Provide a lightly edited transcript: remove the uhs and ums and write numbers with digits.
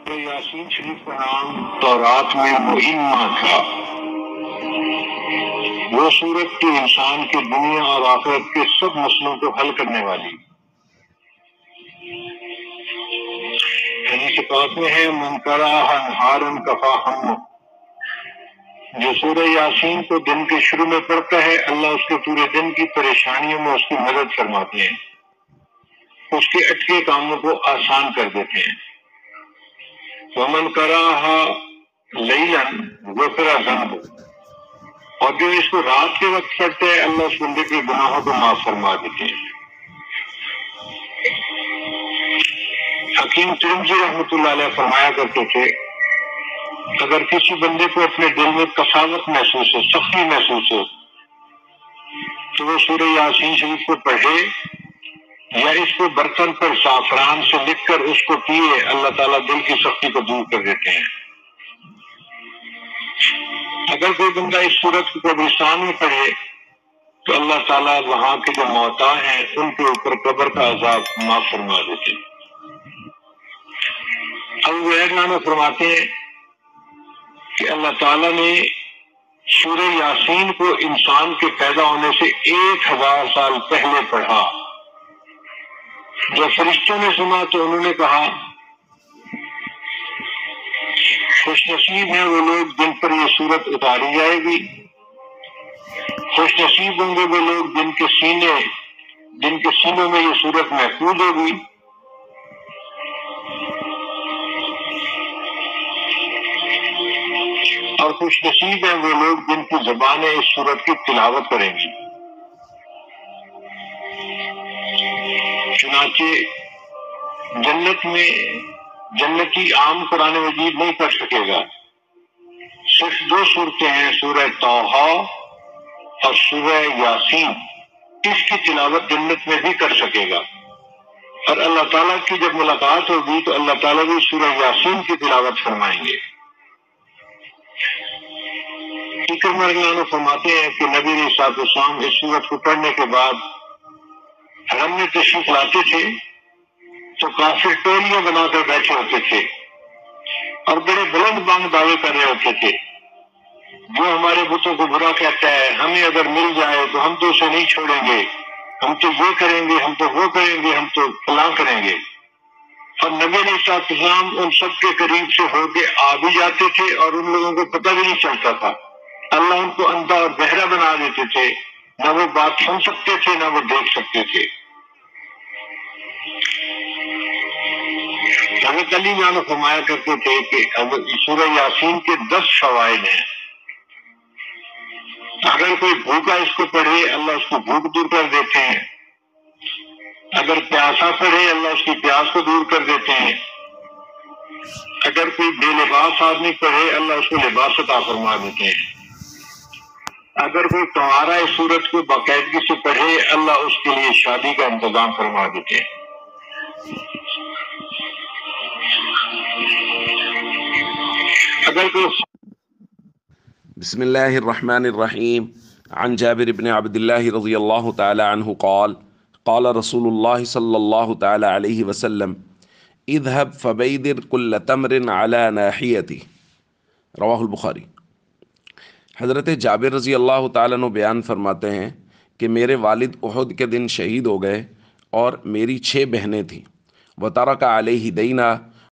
یاسین شریف کا نام تورات میں مہمہ تھا۔ وہ سورت کی انسان کے دنیا اور آخرت کے سب مسئلوں کو حل کرنے والی۔ حدیث پاک میں ہے من قرأها نہارا کفاہ ہم، جو سورہ یاسین کو دن کے شروع میں پڑھتا ہے اللہ اس کے پورے دن کی پریشانیوں میں اس کی مدد فرماتے ہیں، اس کے اٹکے کاموں کو آسان کر دیتے ہیں۔ ومن قرأها لیلا غفر ذنبہ، اور جو اس کو رات کے وقت پڑھتا ہے اللہ اس بندے کے گناہوں کو معاف فرما دیتے ہیں۔ حکیم ترمذی رحمۃ اللہ علیہ فرمایا کرتے تھے اگر کسی بندے کو اپنے دل میں کساوت محسوس ہو، سختی محسوس ہو، تو وہ سورہ یاسین شریف کو پڑھے یا اس کو برتن پر زعفران سے لکھ کر اس کو پیے، اللہ تعالیٰ دل کی سختی کو دور کر دیتے ہیں۔ اگر کوئی بندہ اس سورت کو قبرستان میں پڑھے تو اللہ تعالیٰ وہاں کے جو موتا ہیں ان کے اوپر قبر کا عذاب معاف فرما دیتے ہیں۔ ابو ہریرہ فرماتے ہیں کہ اللہ تعالیٰ نے سورہ یاسین کو انسان کے پیدا ہونے سے 1000 سال پہلے پڑھا۔ جب فرشتوں نے سنا تو انہوں نے کہا خوش نصیب ہیں وہ لوگ جن پر یہ سورت اتاری جائے گی، خوش نصیب ہوں گے وہ لوگ جن کے سینوں میں یہ سورت محفوظ ہوگی، اور خوش نصیب ہیں وہ لوگ جن کی زبانیں اس سورت کی تلاوت کریں گی۔ چنانچہ جنت میں جنتی عام قرآن مجید نہیں پڑھ سکے گا، صرف 2 صورتیں ہیں، سورہ طٰہٰ اور سورہ یاسین، اس کی تلاوت جنت میں بھی کر سکے گا، اور اللہ تعالیٰ کی جب ملاقات ہوگی تو اللہ تعالیٰ بھی سورہ یاسین کی تلاوت فرمائیں گے۔ اکرمہ رضی اللہ عنہ فرماتے ہیں کہ نبی علیہ الصلوۃ والسلام اس سورت کو پڑھنے کے بعد حرم میں تشریف لاتے تھے تو کافر ٹولیاں بنا کر بیٹھے ہوتے تھے اور بڑے بلند بانگ دعوے کر رہے ہوتے تھے، جو ہمارے بتوں کو برا کہتا ہے ہمیں اگر مل جائے تو ہم تو اسے نہیں چھوڑیں گے، ہم تو یہ کریں گے، ہم تو وہ کریں گے، ہم تو فلاں کریں گے۔ اور نبی علیہ الصلوۃ والسلام ان سب کے قریب سے ہو کے آ بھی جاتے تھے اور ان لوگوں کو پتہ بھی نہیں چلتا تھا، اللہ ان کو اندھا اور بہرا بنا دیتے تھے، نہ وہ بات سن سکتے تھے نہ وہ دیکھ سکتے تھے۔ حضرت علی جان فرمایا کرتے تھے کہ سورہ یاسین کے 10 فوائد ہیں، اگر کوئی بھوکا اس کو پڑھے اللہ اس کو بھوک دور کر دیتے ہیں، اگر پیاسا پڑھے اللہ اس کی پیاس کو دور کر دیتے ہیں، اگر کوئی بے لباس آدمی پڑھے اللہ اس کو لباس عطا فرما دیتے ہیں، اگر کوئی کنوارا اس سورت کو باقاعدگی سے پڑھے اللہ اس کے لیے شادی کا انتظام فرما دیتے ہیں۔ اگر کوئی بسم اللہ الرحمن الرحیم عن جابر بن عبد اللہ رضی اللہ تعالی عنہ قال قال رسول اللہ صلی اللہ تعالی علیہ وسلم اذهب فبیدر کل تمر علی ناحیتی، رواہ البخاری۔ حضرت جابر رضی اللہ تعالیٰ عنہ بیان فرماتے ہیں کہ میرے والد احد کے دن شہید ہو گئے اور میری 6 بہنیں تھیں، وترک علیہ دینا،